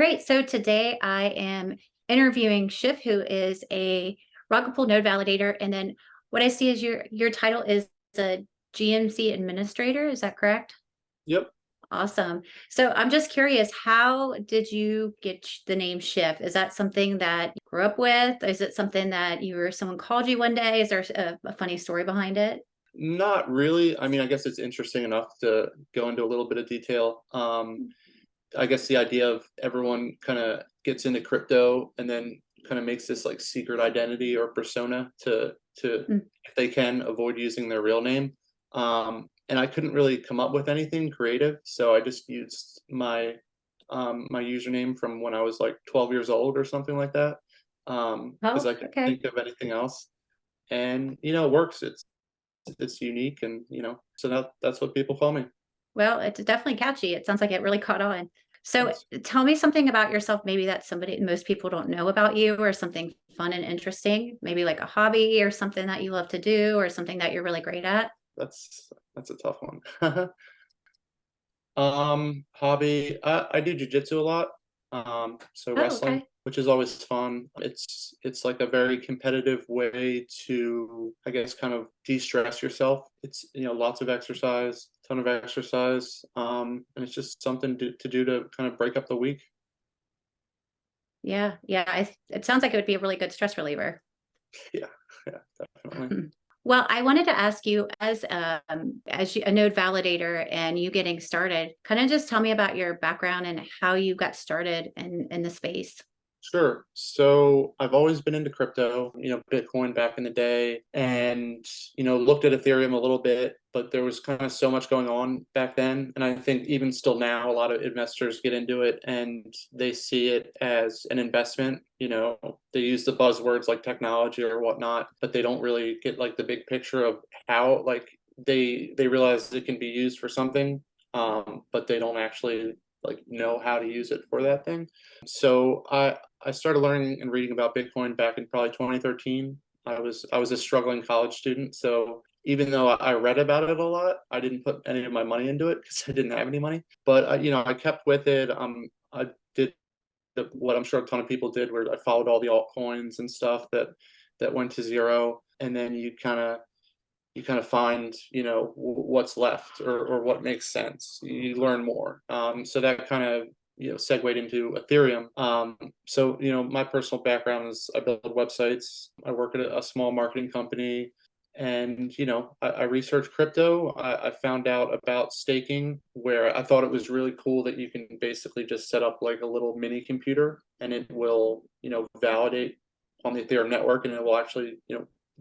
Great. So today I am interviewing Schiff, who is a Rocketpool node validator. And then what I see is your title is a GMC administrator. Is that correct? Yep. Awesome. So I'm just curious, how did you get the name Schiff? Is that something that you grew up with? Is it something that someone called you one day? Is there a funny story behind it? Not really. I mean, I guess it's interesting enough to go into a little bit of detail. I guess the idea of everyone kind of gets into crypto and then kind of makes this like secret identity or persona to Mm. if they can avoid using their real name. And I couldn't really come up with anything creative, so I just used my username from when I was like 12 years old or something like that. Because Oh, I couldn't okay. think of anything else. And it works. It's unique, and so that's what people call me. Well, it's definitely catchy. It sounds like it really caught on. So Thanks. tell me something about yourself, maybe that's somebody most people don't know about you, or something fun and interesting, maybe like a hobby or something that you love to do, or something that you're really great at. That's a tough one. Hobby. I do jujitsu a lot. So Oh, wrestling, okay. which is always fun. It's like a very competitive way to, I guess, kind of de-stress yourself. It's lots of exercise, ton of exercise. And it's just something to do to kind of break up the week. Yeah, yeah. It sounds like it would be a really good stress reliever. Yeah, yeah, definitely. Well, I wanted to ask you, a node validator and you getting started, kind of just tell me about your background and how you got started in the space. Sure. So I've always been into crypto, Bitcoin back in the day, and, looked at Ethereum a little bit, but there was kind of so much going on back then. And I think even still now, a lot of investors get into it and they see it as an investment. They use the buzzwords like technology or whatnot, but they don't really get like the big picture of how, like, they realize it can be used for something, but they don't actually like know how to use it for that thing. So I started learning and reading about Bitcoin back in probably 2013. I was a struggling college student, so even though I read about it a lot, I didn't put any of my money into it because I didn't have any money. But I kept with it. I did what I'm sure a ton of people did, where I followed all the altcoins and stuff that went to zero, and then you kind of find what's left, or what makes sense. You learn more. So that kind of segued into Ethereum. So my personal background is I build websites. I work at a small marketing company, and I researched crypto. I found out about staking, where I thought it was really cool that you can basically just set up like a little mini computer, and it will validate on the Ethereum network, and it will actually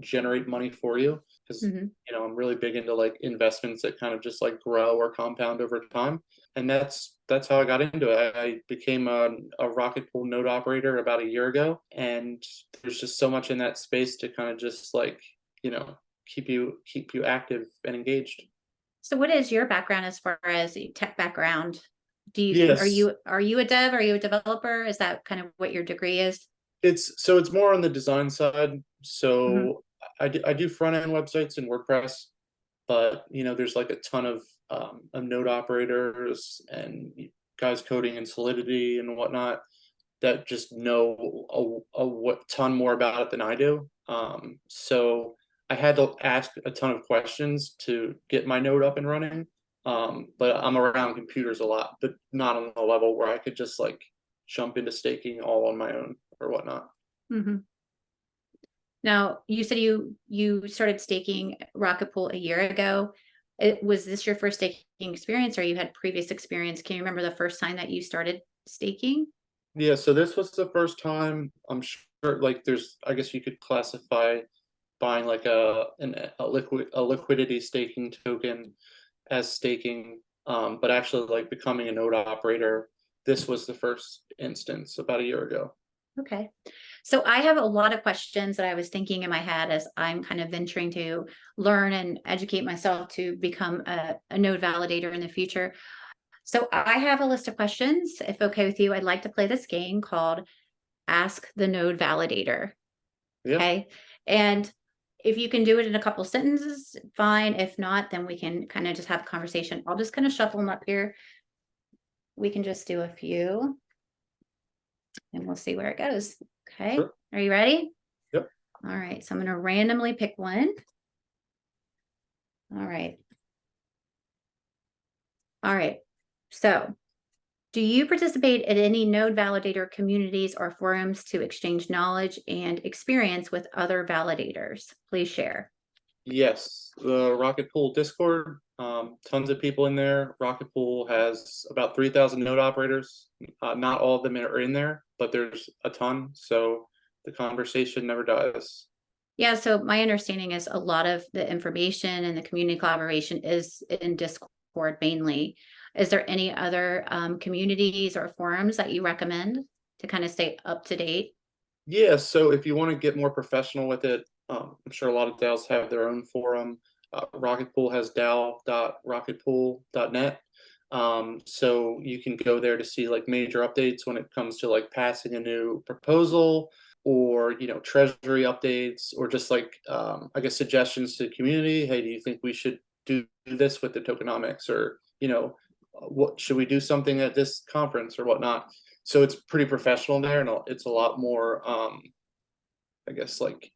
generate money for you, because Hmm. I'm really big into like investments that kind of just like grow or compound over time. And that's how I got into it. I became a Rocketpool node operator about a year ago, and there's just so much in that space to kind of just like keep you active and engaged. So what is your background as far as tech background? Are Yes, you a dev? Are you a developer? Is that kind of what your degree is? it's more on the design side. Hmm. So I do front end websites in WordPress, but there's like a ton of node operators and guys coding in Solidity and whatnot that just know a ton more about it than I do. So I had to ask a ton of questions to get my node up and running. But I'm around computers a lot, but not on the level where I could just like jump into staking all on my own or whatnot. Hmm. Now, you said you started staking Rocketpool a year ago. Was this your first staking experience, or you had previous experience? Can you remember the first time that you started staking? Yeah, so this was the first time. I'm sure, like, I guess you could classify buying like a liquidity staking token as staking, but actually like becoming a node operator. This was the first instance about a year ago. Okay. So I have a lot of questions that I was thinking in my head as I'm kind of venturing to learn and educate myself to become a node validator in the future. So I have a list of questions. If okay with you, I'd like to play this game called Ask the Node Validator. Yeah. Okay. And if you can do it in a couple sentences, fine. If not, then we can kind of just have a conversation. I'll just kind of shuffle them up here. We can just do a few. and we'll see where it goes. Okay, Sure. are you ready? Yep. All right, so I'm going to randomly pick one. All right. All right. So, do you participate in any node validator communities or forums to exchange knowledge and experience with other validators? Please share. Yes, the Rocketpool Discord, tons of people in there. Rocketpool has about 3,000 node operators. Not all of them are in there, but there's a ton. So the conversation never dies. Yeah, so my understanding is a lot of the information and the community collaboration is in Discord mainly. Is there any other communities or forums that you recommend to kind of stay up to date? Yeah, so if you want to get more professional with it, I'm sure a lot of DAOs have their own forum. Rocketpool has DAO.rocketpool.net. So you can go there to see like major updates when it comes to like passing a new proposal, or treasury updates, or just like I guess suggestions to the community. Hey, do you think we should do this with the tokenomics, or what should we do something at this conference or whatnot? So it's pretty professional there, and it's a lot more I guess like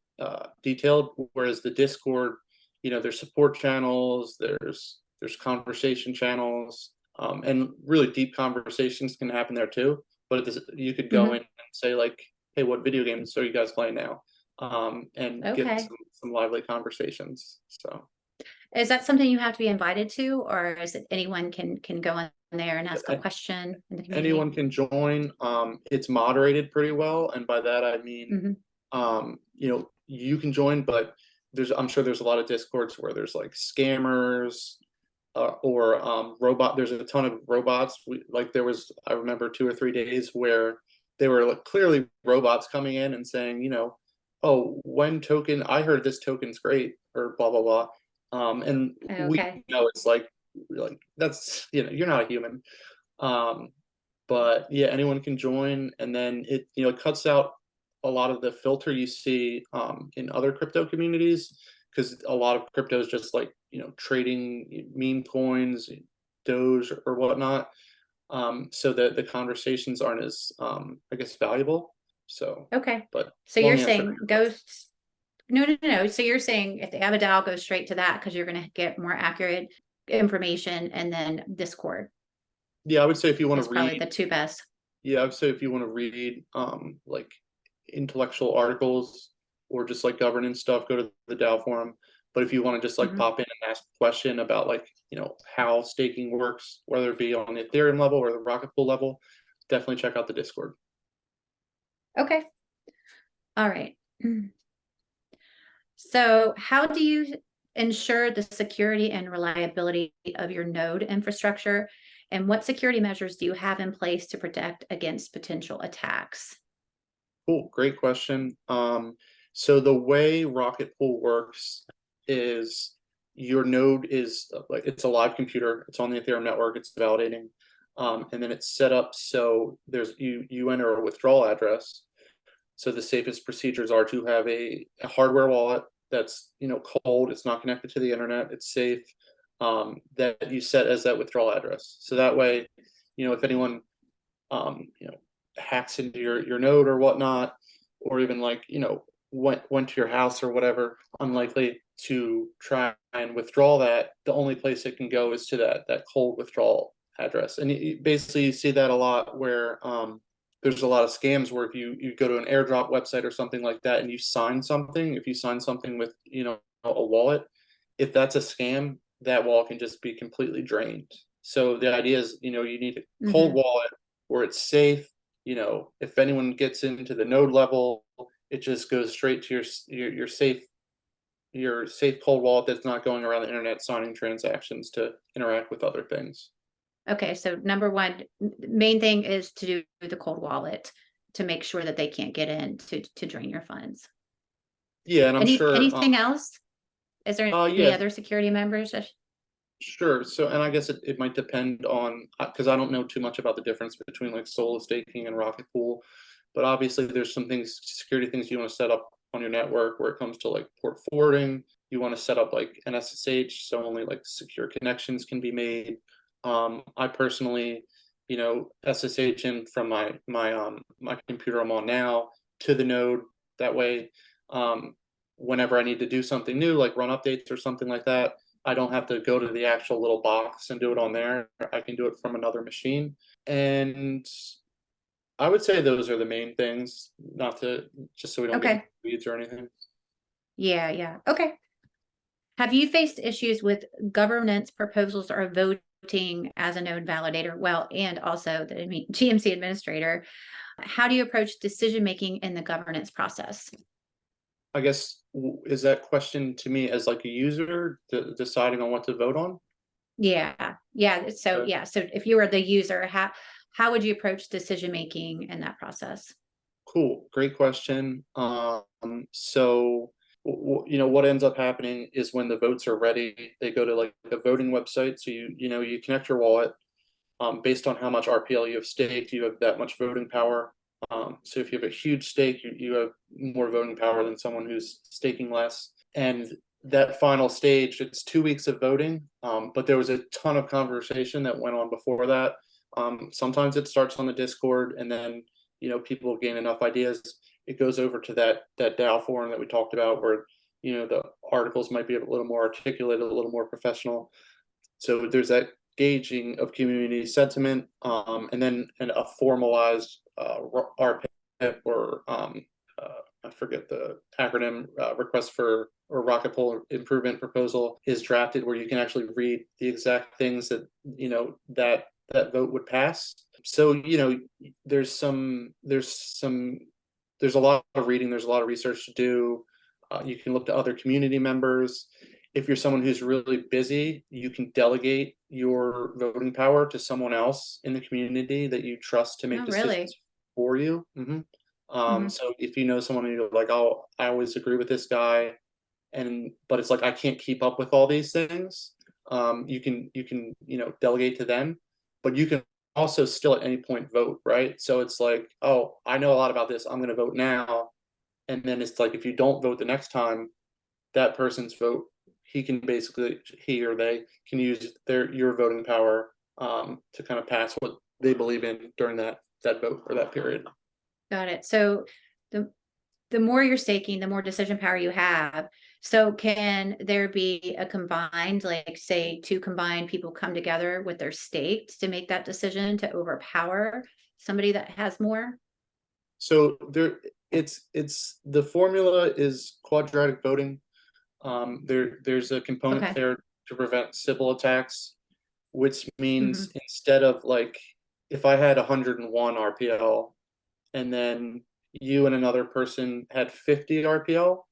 detailed. Whereas the Discord, there's support channels, there's conversation channels, and really deep conversations can happen there too. But you could go Mhm. in and say like, hey, what video games are you guys playing now? And get Okay. some lively conversations. So Is that something you have to be invited to, or is it anyone can go in there and ask a question in the community? anyone can join. It's moderated pretty well, and by that I mean, Hmm. you can join, but I'm sure there's a lot of discords where there's like scammers, or robot. There's a ton of robots. There was, I remember 2 or 3 days where they were like clearly robots coming in and saying, oh, when token, I heard this token's great, or blah blah blah. And we Okay. know it's like that's, you're not a human. Um, but yeah, anyone can join, and then it cuts out a lot of the filter you see in other crypto communities, because a lot of crypto is just like trading meme coins, Doge or whatnot. So that the conversations aren't as I guess valuable. So, Okay. but So you're long answer to saying your question. ghosts? No, no, no, no. So you're saying if they have a DAO, go straight to that because you're going to get more accurate information, and then Discord Yeah, I would say if you want is to probably read the two best. Yeah, I'd say if you want to read like intellectual articles or just like governance stuff, go to the DAO forum. But if you want to just like Mhm. pop in and ask a question about like, how staking works, whether it be on the Ethereum level or the Rocketpool level, definitely check out the Discord. Okay. All right. So how do you ensure the security and reliability of your node infrastructure? And what security measures do you have in place to protect against potential attacks? Cool, great question. So the way Rocketpool works is your node is like it's a live computer. It's on the Ethereum network. It's validating, and then it's set up so you enter a withdrawal address. So the safest procedures are to have a hardware wallet that's cold. It's not connected to the internet. It's safe. That you set as that withdrawal address. So that way, if anyone um, you know, hacks into your node or whatnot, or even like went to your house or whatever, unlikely to try and withdraw that. The only place it can go is to that cold withdrawal address, and basically you see that a lot where there's a lot of scams where if you go to an airdrop website or something like that and you sign something, if you sign something with a wallet, if that's a scam, that wallet can just be completely drained. So the idea is, you need a cold Hmm. wallet where it's safe. If anyone gets into the node level, it just goes straight to your safe cold wallet that's not going around the internet signing transactions to interact with other things. Okay, so number one, main thing is to do the cold wallet to make sure that they can't get in to drain your funds. Yeah, and I'm sure. Anything else? Is there any Yeah, other security members? sure. So, and I guess it might depend on, because I don't know too much about the difference between like solo staking and Rocketpool, but obviously there's some things, security things you want to set up on your network where it comes to like port forwarding. You want to set up like an SSH, so only like secure connections can be made. I personally SSH in from my computer I'm on now to the node. That way, whenever I need to do something new, like run updates or something like that, I don't have to go to the actual little box and do it on there. I can do it from another machine. And I would say those are the main things, not to just so we don't get into Okay. weeds or anything. Yeah, yeah. Okay. Have you faced issues with governance proposals or voting as a node validator? Well, and also the GMC administrator. How do you approach decision making in the governance process? I guess is that question to me as like a user deciding on what to vote on? Yeah, yeah. So Okay. yeah, so if you were the user, how would you approach decision making in that process? Cool, great question. So what ends up happening is when the votes are ready, they go to like a voting website. So you connect your wallet. Based on how much RPL you have staked, you have that much voting power. So if you have a huge stake, you have more voting power than someone who's staking less. And that final stage, it's 2 weeks of voting, but there was a ton of conversation that went on before that. Sometimes it starts on the Discord, and then people gain enough ideas. It goes over to that DAO forum that we talked about, where the articles might be a little more articulated, a little more professional. So there's that gauging of community sentiment, and then a formalized RPIP or I forget the acronym, request for or Rocketpool improvement proposal is drafted, where you can actually read the exact things that vote would pass. So there's a lot of reading, there's a lot of research to do. You can look to other community members. If you're someone who's really busy, you can delegate your voting power to someone else in the community that you trust to make Oh, decisions really? for you. Hmm. So if you know someone and you're like, oh, I always agree with this guy, but it's like I can't keep up with all these things, you can delegate to them, but you can also still at any point vote, right? So it's like, oh, I know a lot about this, I'm going to vote now, and then it's like if you don't vote the next time, that person's vote, he or they can use your voting power, to kind of pass what they believe in during that vote or that period. Got it. So the the more you're staking, the more decision power you have. So can there be a combined, like say two combined people come together with their stakes to make that decision to overpower somebody that has more? So it's the formula is quadratic voting. There's a component Okay. there to prevent Sybil attacks, which means Hmm. instead of like if I had 101 RPL and then you and another person had 50 RPL,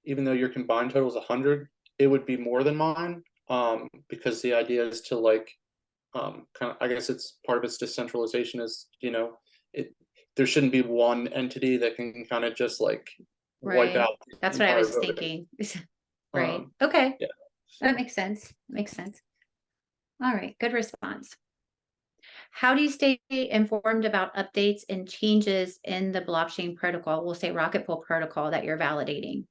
even though your combined total is 100, it would be more than mine. Because the idea is to like kind of, I guess it's part of its decentralization is it there shouldn't be one entity that can kind of just like wipe Right. out the That's what I entire was voting. thinking. Right. Um, Okay. yeah, That so makes sense. Makes sense. All right. Good response. How do you stay informed about updates and changes in the blockchain protocol? We'll say Rocketpool protocol that you're validating.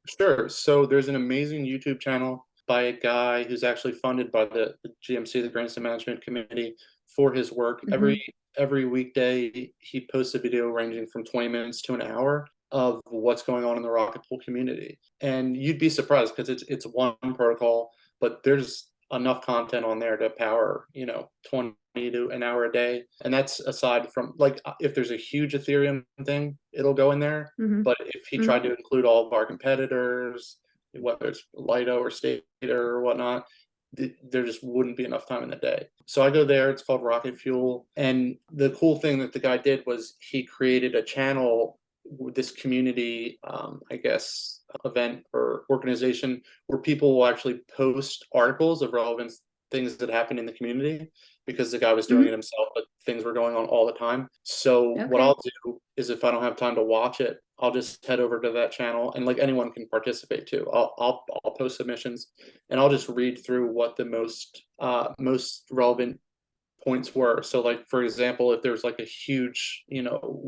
sure. So there's an amazing YouTube channel by a guy who's actually funded by the GMC, the Grants and Management Committee, for his work. Hmm. Every weekday, he posts a video ranging from 20 minutes to an hour of what's going on in the Rocketpool community, and you'd be surprised because it's one protocol, but there's enough content on there to power 20 to an hour a day, and that's aside from like if there's a huge Ethereum thing, it'll go in there. Hmm. But if he Hmm. tried to include all of our competitors, whether it's Lido or Stater or whatnot, there just wouldn't be enough time in the day. So I go there. It's called Rocket Fuel, and the cool thing that the guy did was he created a channel with this community, I guess, event or organization where people will actually post articles of relevant things that happen in the community because the guy was doing it Hmm. himself, but things were going on all the time. So what Okay. I'll do is if I don't have time to watch it, I'll just head over to that channel, and like anyone can participate too. I'll post submissions, and I'll just read through what the most relevant points were. So like for example, if there's like a huge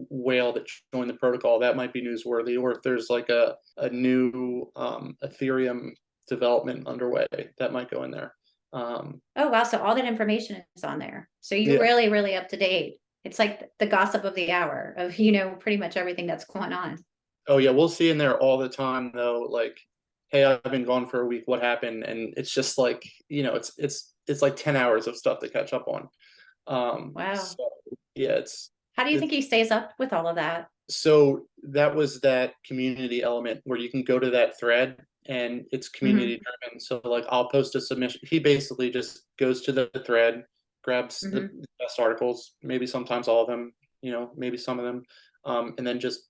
whale that joined the protocol, that might be newsworthy. Or if there's like a new Ethereum development underway, that might go in there. Oh, wow. So all that information is on there. So you're Yeah. really, really up to date. It's like the gossip of the hour of, pretty much everything that's going on. Oh yeah, we'll see in there all the time though, like, hey, I've been gone for a week, what happened? And it's just like, it's like 10 hours of stuff to catch up on. Wow. So yeah, How do you think it's he stays up with all of that? so that was that community element where you can go to that thread and it's Hmm. community driven. So like I'll post a submission. He basically just goes to the thread, grabs the Hmm. best articles, maybe sometimes all of them, maybe some of them, and then just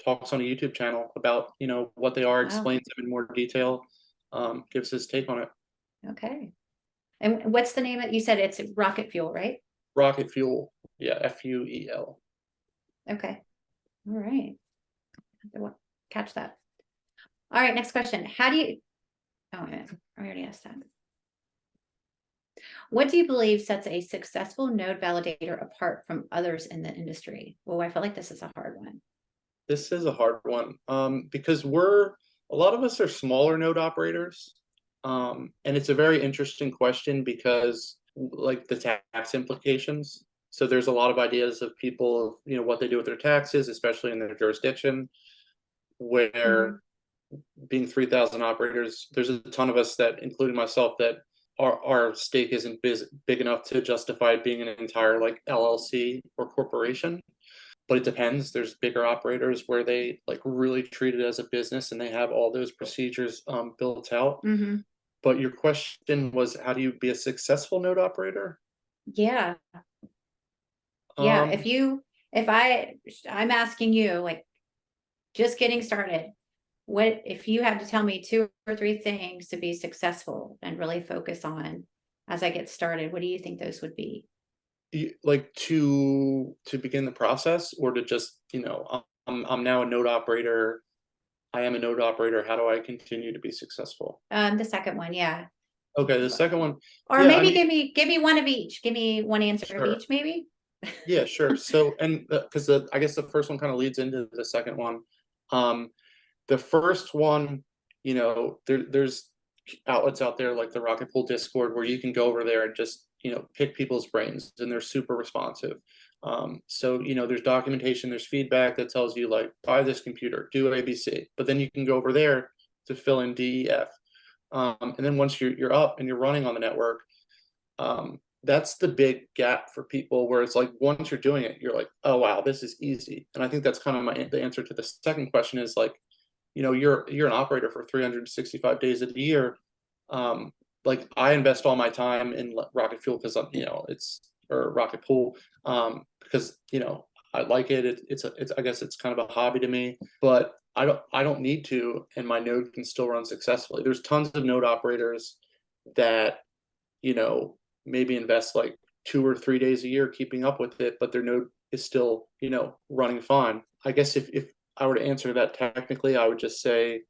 talks on a YouTube channel about what they are, Wow. explains them in more detail, gives his take on it. Okay. And what's the name of you said it's Rocket Fuel, right? Rocket Fuel, yeah, FUEL. Okay. All right. I will catch that. All right, next question. How do you oh wait a minute. I already asked that. What do you believe sets a successful node validator apart from others in the industry? Oh, I feel like this is a hard one. This is a hard one, because a lot of us are smaller node operators, and it's a very interesting question because like the tax implications. So there's a lot of ideas of people of what they do with their taxes, especially in their jurisdiction, where Hmm. being 3,000 operators, there's a ton of us that, including myself, that our stake isn't big enough to justify being an entire like LLC or corporation. But it depends. There's bigger operators where they like really treat it as a business and they have all those procedures built out. Hmm. But your question was, how do you be a successful node operator? Yeah. Yeah. Um, I'm asking you, like, just getting started. What if you had to tell me two or three things to be successful and really focus on as I get started? What do you think those would be? like to begin the process, or to just I'm now a node operator. I am a node operator. How do I continue to be successful? The second one, yeah. Okay, the second one, Or yeah, I maybe mean, give me one of each. Give me one answer of sure. each, maybe. Yeah, sure. So, and because I guess the first one kind of leads into the second one. Um, the first one, there's outlets out there like the Rocketpool Discord where you can go over there and just pick people's brains, and they're super responsive. So there's documentation, there's feedback that tells you like buy this computer, do ABC, but then you can go over there to fill in DEF. And then once you're up and you're running on the network, that's the big gap for people where it's like once you're doing it, you're like, oh wow, this is easy. And I think that's kind of the answer to the second question is like, you're an operator for 365 days of the year. Um, like I invest all my time in Rocket Fuel because it's or Rocket Pool, because I like it. It's I guess it's kind of a hobby to me, but I don't need to, and my node can still run successfully. There's tons of node operators that you know, maybe invest like 2 or 3 days a year keeping up with it, but their node is still, running fine. I guess if I were to answer that technically, I would just say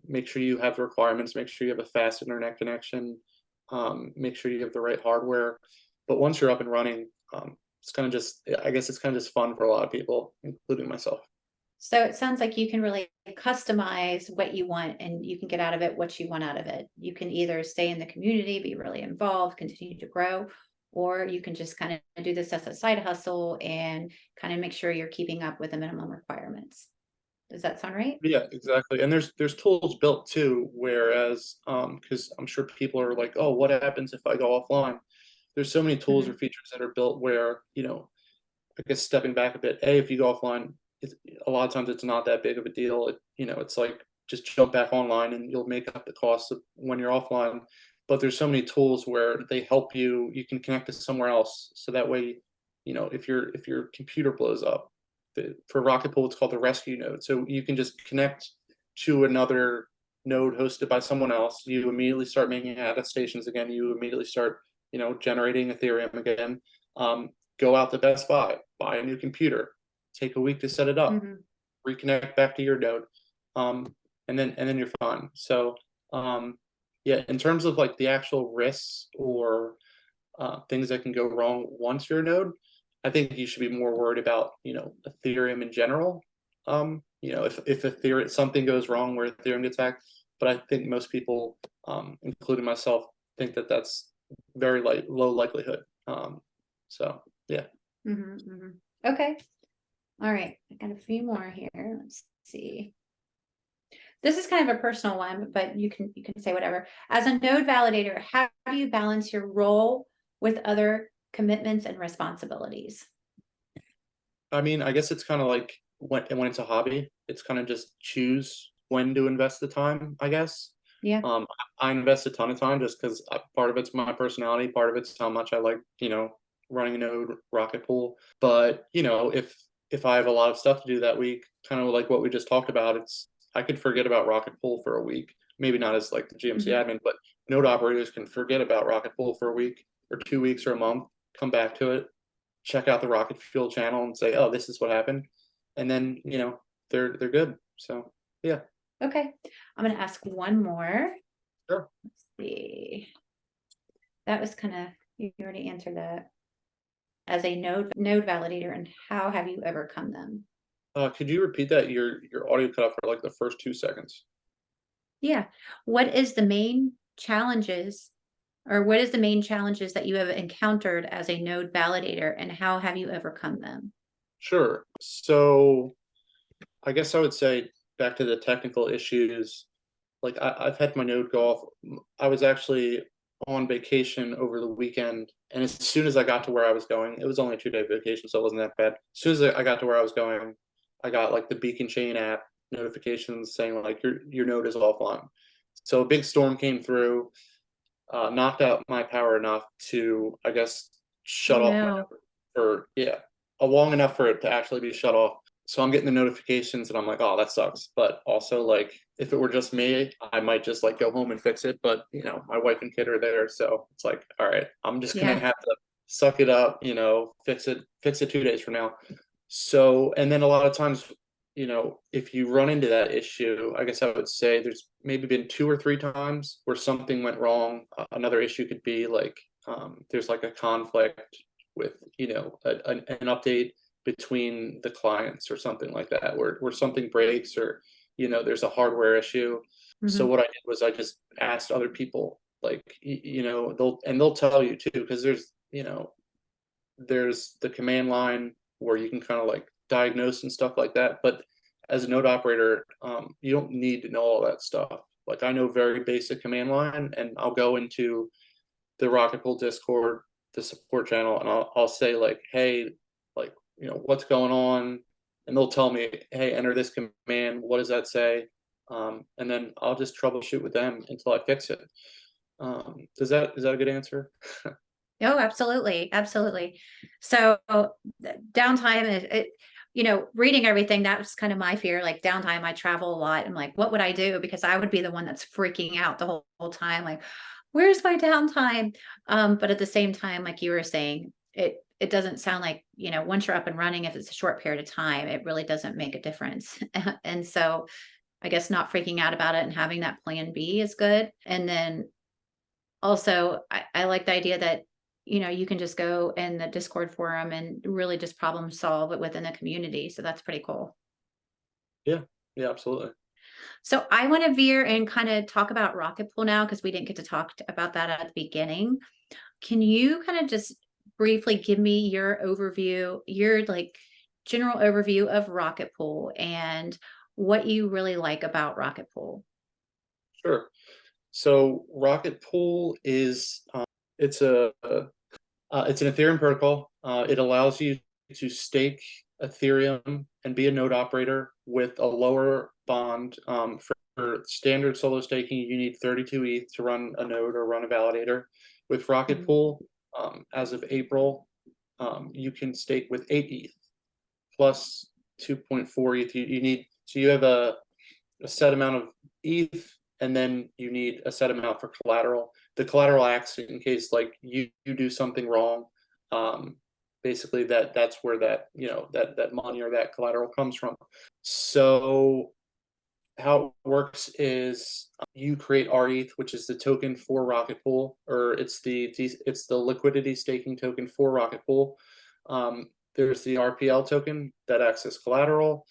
make sure you have the requirements, make sure you have a fast internet connection, make sure you have the right hardware. But once you're up and running, it's kind of just, I guess it's kind of just fun for a lot of people, including myself. So it sounds like you can really customize what you want and you can get out of it what you want out of it. You can either stay in the community, be really involved, continue to grow, or you can just kind of do this as a side hustle and kind of make sure you're keeping up with the minimum requirements. Does that sound right? Yeah, exactly. And there's tools built too, whereas because I'm sure people are like, oh, what happens if I go offline? There's so many tools or Hmm. features that are built where, I guess stepping back a bit, if you go offline, a lot of times it's not that big of a deal. It's like just jump back online and you'll make up the cost of when you're offline. But there's so many tools where they help you. You can connect to somewhere else, so that way, if your computer blows up, for Rocketpool it's called the rescue node. So you can just connect to another node hosted by someone else. You immediately start making attestations again. You immediately start, generating Ethereum again. Go out to Best buy a new computer, take a week to set it up, Hmm. reconnect back to your node, and then you're fine. So yeah, in terms of like the actual risks or things that can go wrong once you're a node, I think you should be more worried about Ethereum in general. If Ethereum something goes wrong where Ethereum gets hacked, but I think most people, including myself, think that that's very low likelihood. So yeah. Okay. All right. I got a few more here. Let's see. This is kind of a personal one, but you can say whatever. As a node validator, how do you balance your role with other commitments and responsibilities? I mean, I guess it's kind of like when it's a hobby, it's kind of just choose when to invest the time, I guess. Yeah. I invest a ton of time just because part of it's my personality, part of it's how much I like, running a node Rocketpool. But if I have a lot of stuff to do that week, kind of like what we just talked about, I could forget about Rocketpool for a week. Maybe not as like the GMC admin, but node operators can forget about Rocketpool for a week or 2 weeks or a month, come back to it, check out the Rocket Fuel channel and say, oh, this is what happened. And then, they're good. So yeah. Okay. I'm going to ask one more. Sure. Let's see. That was kind of, you already answered that. As a node validator, and how have you overcome them? Could you repeat that? Your audio cut off for like the first 2 seconds. Yeah. What is the main challenges, or what is the main challenges that you have encountered as a node validator, and how have you overcome them? Sure. So I guess I would say back to the technical issues. Like I've had my node go off. I was actually on vacation over the weekend, and as soon as I got to where I was going, it was only a 2-day vacation, so it wasn't that bad. As soon as I got to where I was going, I got like the Beacon Chain app notifications saying like your node is offline. So a big storm came through, knocked out my power enough to, I guess, Oh shut off my no. node for long enough for it to actually be shut off. So I'm getting the notifications and I'm like, oh, that sucks. But also, like, if it were just me, I might just like go home and fix it. But my wife and kid are there, so it's like, all right, I'm just gonna Yeah. have to suck it up, fix it 2 days from now. So, and then a lot of times, if you run into that issue, I guess I would say there's maybe been 2 or 3 times where something went wrong. Another issue could be like there's like a conflict with an update between the clients or something like that, where something breaks or there's a hardware issue. So what I did was I just asked other people, like they'll tell you too, because there's the command line where you can kind of like diagnose and stuff like that. But as a node operator, you don't need to know all that stuff. Like I know very basic command line, and I'll go into the Rocketpool Discord, the support channel, and I'll say like, hey, like what's going on, and they'll tell me, hey, enter this command. What does that say? And then I'll just troubleshoot with them until I fix it. Is that a good answer? Oh, absolutely. Absolutely. So downtime is reading everything, that was kind of my fear. Like downtime, I travel a lot. I'm like, what would I do? Because I would be the one that's freaking out the whole time. Like, where's my downtime? But at the same time, like you were saying, it doesn't sound like, once you're up and running, if it's a short period of time, it really doesn't make a difference. And so I guess not freaking out about it and having that plan B is good. And then also, I like the idea that, you can just go in the Discord forum and really just problem solve it within the community. So that's pretty cool. Yeah, yeah, absolutely. So I want to veer and kind of talk about Rocketpool now, because we didn't get to talk about that at the beginning. Can you kind of just briefly give me your overview, your like general overview of Rocketpool and what you really like about Rocketpool? Sure. So Rocketpool is it's an Ethereum protocol. It allows you to stake Ethereum and be a node operator with a lower bond. For standard solo staking, you need 32 ETH to run a node or run a validator. With Rocketpool, as of April, you can stake with 8 ETH plus 2.4 ETH. So you have a set amount of ETH, and then you need a set amount for collateral. The collateral acts in case like you do something wrong. Basically, that's where that that money or that collateral comes from. So how it works is you create RETH, which is the token for Rocketpool, or it's the liquidity staking token for Rocketpool. There's the RPL token that acts as collateral.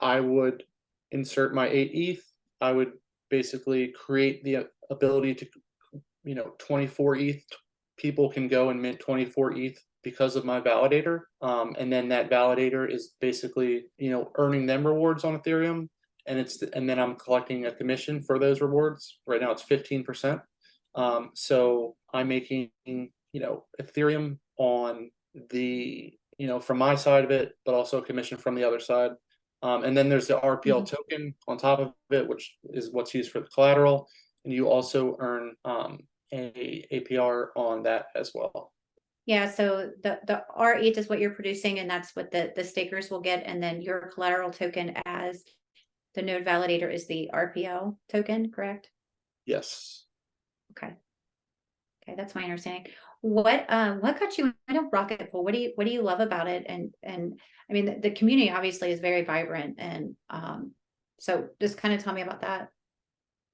I would insert my 8 ETH. I would basically create the ability to 24 ETH, people can go and mint 24 ETH because of my validator. And then that validator is basically, earning them rewards on Ethereum. And then I'm collecting a commission for those rewards. Right now it's 15%. So I'm making, Ethereum on the, from my side of it, but also a commission from the other side. And then there's the RPL token on top of it, which is what's used for the collateral. And you also earn a APR on that as well. Yeah, so the R8 is what you're producing, and that's what the stakers will get, and then your collateral token as the node validator is the RPL token, correct? Yes. Okay. Okay, that's my understanding. What got you into Rocketpool? What do you love about it? And I mean the community obviously is very vibrant, and so just kind of tell me about that.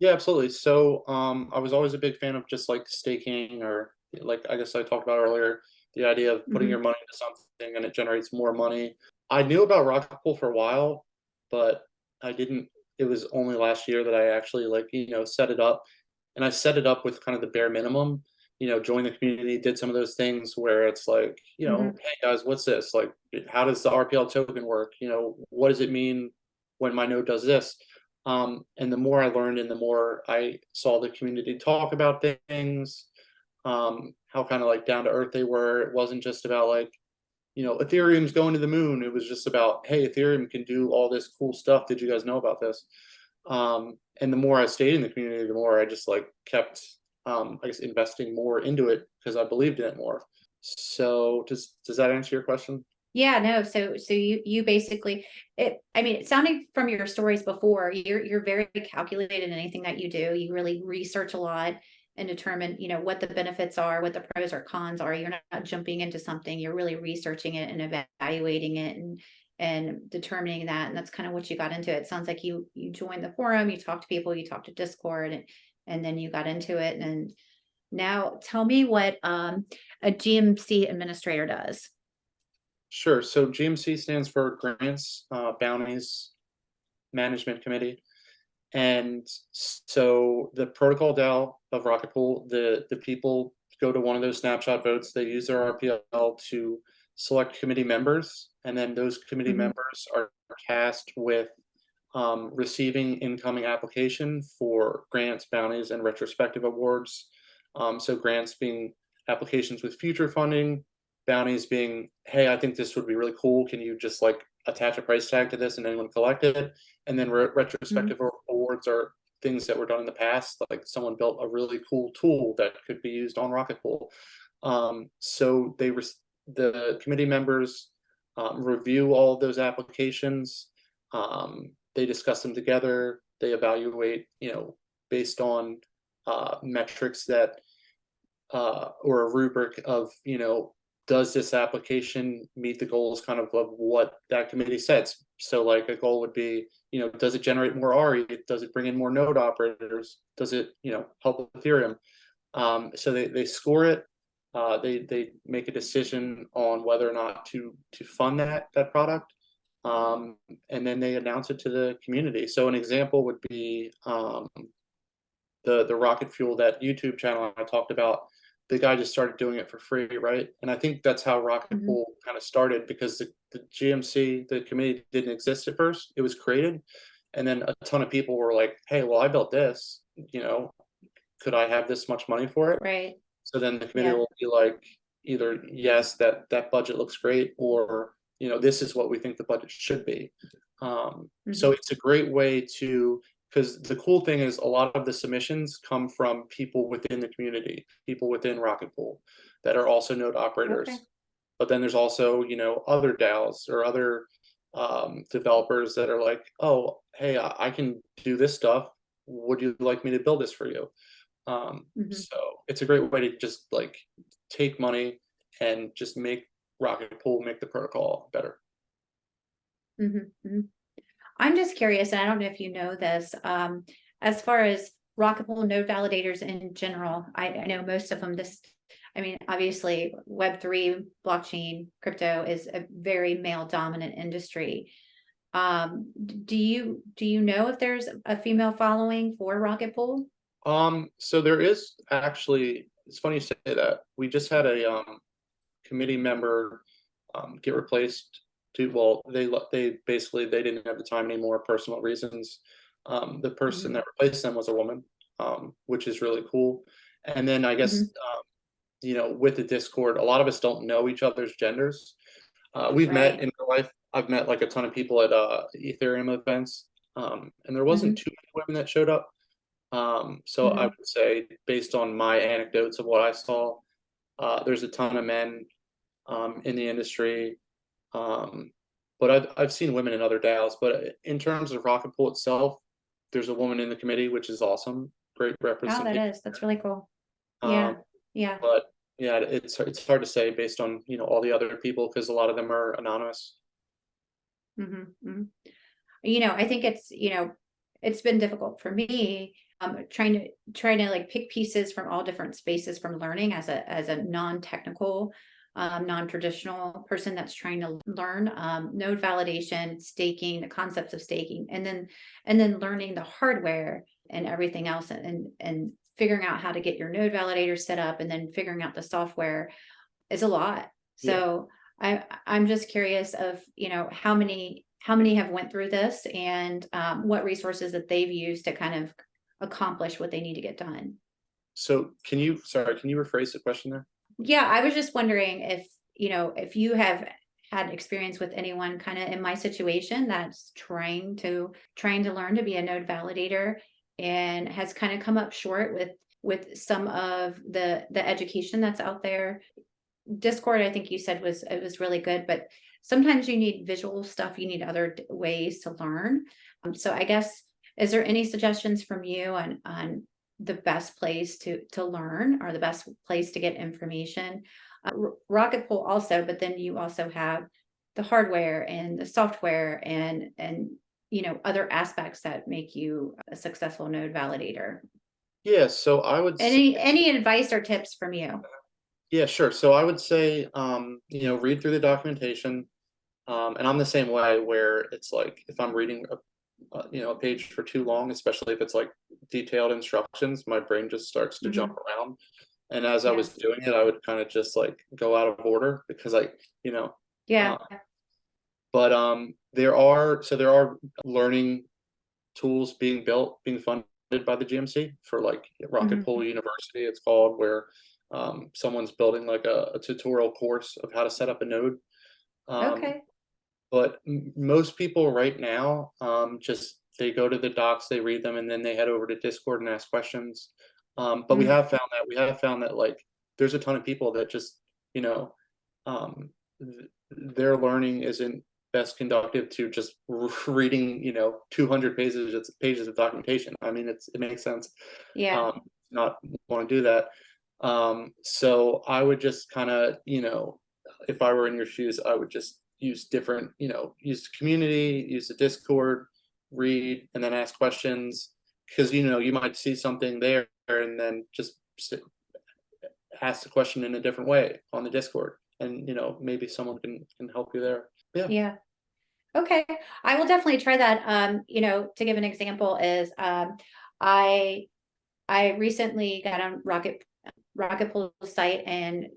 Yeah, absolutely. So I was always a big fan of just like staking, or like I guess I talked about earlier, the idea of putting your money into something and it generates more money. I knew about Rocketpool for a while, but I didn't, it was only last year that I actually set it up. And I set it up with kind of the bare minimum, join the community, did some of those things where it's like, Mm-hmm. hey guys, what's this? Like, how does the RPL token work? What does it mean when my node does this? And the more I learned and the more I saw the community talk about things, how kind of like down to earth they were. It wasn't just about like, Ethereum's going to the moon. It was just about, hey, Ethereum can do all this cool stuff. Did you guys know about this? And the more I stayed in the community, the more I just like kept, I guess, investing more into it because I believed in it more. So does that answer your question? Yeah, no. So you basically I mean, it sounded from your stories before, you're very calculated in anything that you do. You really research a lot and determine, what the benefits are, what the pros or cons are. You're not jumping into something, you're really researching it and evaluating it and determining that. And that's kind of what you got into. It sounds like you joined the forum, you talked to people, you talked to Discord, and then you got into it. And now tell me what a GMC administrator does. Sure. So GMC stands for Grants, Bounties Management Committee. And so the protocol DAO of Rocketpool, the people go to one of those snapshot votes. They use their RPL to select committee members, and then those committee members are tasked with receiving incoming application for grants, bounties, and retrospective awards. So grants being applications with future funding, bounties being, hey, I think this would be really cool. Can you just like attach a price tag to this and anyone collect it? And then retrospective awards are things that were done in the past, like someone built a really cool tool that could be used on Rocketpool. So the committee members review all of those applications. They discuss them together. They evaluate, based on metrics that or a rubric of, does this application meet the goals kind of what that committee sets? So like a goal would be, does it generate more RE? Does it bring in more node operators? Does it, help with Ethereum? So they score it. They make a decision on whether or not to fund that product. And then they announce it to the community. So an example would be the Rocket Fuel, that YouTube channel I talked about. The guy just started doing it for free, right? And I think that's how Rocketpool kind of started, because the GMC, the committee, didn't exist at first. It was created, and then a ton of people were like, "Hey, well, I built this. Could I have this much money for it?" Right. So then the committee will be like, either yes, that budget looks great, or this is what we think the budget should be. So it's a great way to, because the cool thing is a lot of the submissions come from people within the community, people within Rocketpool that are also node operators. Okay. But then there's also, other DAOs or other developers that are like, oh, hey, I can do this stuff. Would you like me to build this for you? So it's a great way to just like take money and just make Rocketpool, make the protocol better. I'm just curious, and I don't know if you know this, as far as Rocketpool node validators in general, I know most of them, I mean, obviously Web3, blockchain, crypto is a very male dominant industry. Do you know if there's a female following for Rocketpool? So there is actually, it's funny you say that. We just had a committee member get replaced to, well, they basically they didn't have the time anymore, personal reasons. The person Mhm, that replaced them was a woman, which is really cool. And then I guess mhm. with the Discord, a lot of us don't know each other's genders. We've met Right. in real life. I've met like a ton of people at Ethereum events, and there wasn't Mhm, too many women that showed up. So I mhm. would say, based on my anecdotes of what I saw, there's a ton of men in the industry. Um, but I've seen women in other DAOs. But in terms of Rocketpool itself, there's a woman in the committee, which is awesome. Great Oh, that representation. is, that's really cool. Um, Yeah, yeah. but yeah, it's hard to say based on all the other people because a lot of them are anonymous. Mhm, mhm. I think it's been difficult for me, trying to like pick pieces from all different spaces from learning as a non-technical, non-traditional person that's trying to learn node validation, staking, the concepts of staking, and then learning the hardware and everything else, and figuring out how to get your node validator set up, and then figuring out the software is a lot. Yeah. So I'm just curious of, how many have went through this, and what resources that they've used to kind of accomplish what they need to get done. So can you rephrase the question there? Yeah, I was just wondering if you have had experience with anyone kind of in my situation that's trying to learn to be a node validator, and has kind of come up short with some of the education that's out there. Discord, I think you said it was really good, but sometimes you need visual stuff. You need other ways to learn. So I guess, is there any suggestions from you on the best place to learn, or the best place to get information? Rocketpool also, but then you also have the hardware and the software, and other aspects that make you a successful node validator. Yeah, so I would say, Any advice or tips from you? yeah, sure. So I would say, read through the documentation. And I'm the same way where it's like if I'm reading a page for too long, especially if it's like detailed instructions, my brain just starts to jump Mhm. around. And as I was Yeah. doing it, I would kind of just like go out of order because you know, Yeah. uh, but there are learning tools being funded by the GMC for like Rocket Mhm. Pool University, it's called, where someone's building like a tutorial course of how to set up a node. Um, Okay. but most people right now just they go to the docs, they read them, and then they head over to Discord and ask questions. But we Mhm. have found that like there's a ton of people that just you know um, their learning isn't best conductive to just reading 200 pages of documentation. I mean, it makes sense. Yeah. Not want to do that. So I would just kind of if I were in your shoes, I would just use different, use the community, use the Discord, read, and then ask questions because you might see something there and then just ask the question in a different way on the Discord, and maybe someone can help you there. Yeah. Yeah. Okay. I will definitely try that. To give an example is, I I recently got on Rocketpool site, and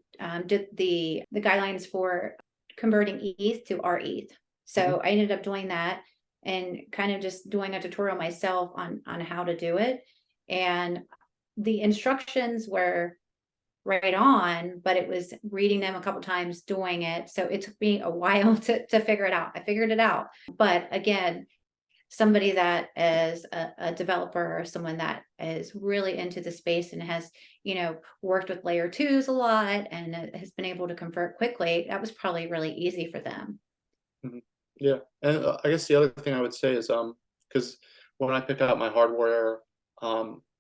did the guidelines for converting ETH to RETH. Mhm. So I ended up doing that, and kind of just doing a tutorial myself on how to do it. And the instructions were right on, but it was reading them a couple times, doing it. So it took me a while to figure it out. I figured it out. But again, somebody that is a developer, or someone that is really into the space and has, worked with layer twos a lot, and has been able to convert quickly, that was probably really easy for them. Mhm. Yeah, and I guess the other thing I would say is because when I picked out my hardware,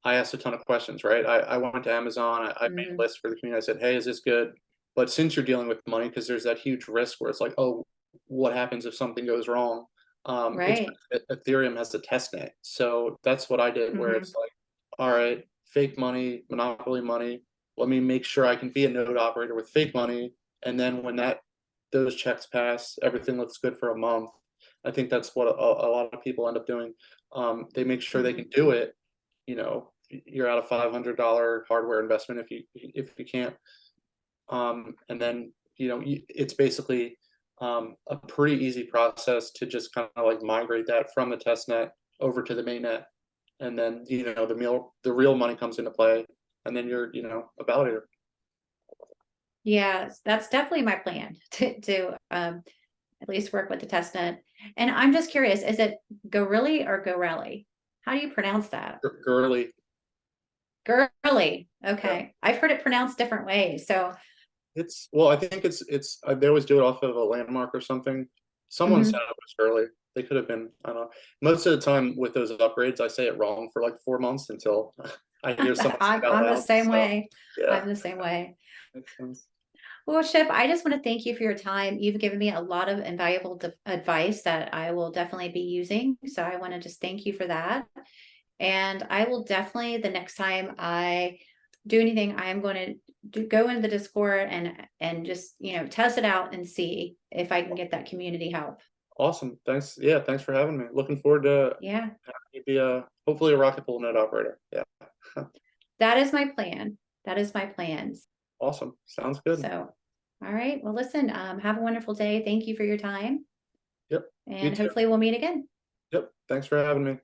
I asked a ton of questions, right? I went to Amazon, I made a Mhm. list for the community. I said, hey, is this good? But since you're dealing with money, because there's that huge risk where it's like, oh, what happens if something goes wrong? It's Right. Ethereum has a test net, so that's what I did. Where Hmm. it's like, all right, fake money, monopoly money. Let me make sure I can be a node operator with fake money, and then when those checks pass, everything looks good for a month. I think that's what a lot of people end up doing. They make sure they Hmm. can do it, you know, you're out a $500 hardware investment if you can't. And then, it's basically a pretty easy process to just kind of like migrate that from the test net over to the mainnet. And then, the real money comes into play, and then you're, a validator. Yeah, that's definitely my plan to at least work with the test net. And I'm just curious, is it Gorilla or Gorelli? How do you pronounce that? Girly. Girly. Yeah. Okay. I've heard it pronounced different ways. So Well, I think they always do it off of a landmark or something. Someone said mhm. it was Girly. They could have been, I don't know. Most of the time with those upgrades, I say it wrong for like 4 months until I hear someone say it out I'm the loud. same So way. yeah, I'm the same way. makes sense. Well, Shep, I just want to thank you for your time. You've given me a lot of invaluable advice that I will definitely be using. So I want to just thank you for that. And I will definitely, the next time I do anything, I am going to go into the Discord and just, test it out and see if I can get that community help. Awesome. Thanks. Yeah, thanks for having me. Looking forward to Yeah, having you be hopefully a Rocketpool node operator. Yeah. that is my plan. That is my plans. Awesome. Sounds good. So, all right. Well, listen, have a wonderful day. Thank you for your time. Yep. You And too. hopefully we'll meet again. Yep. Thanks for having me.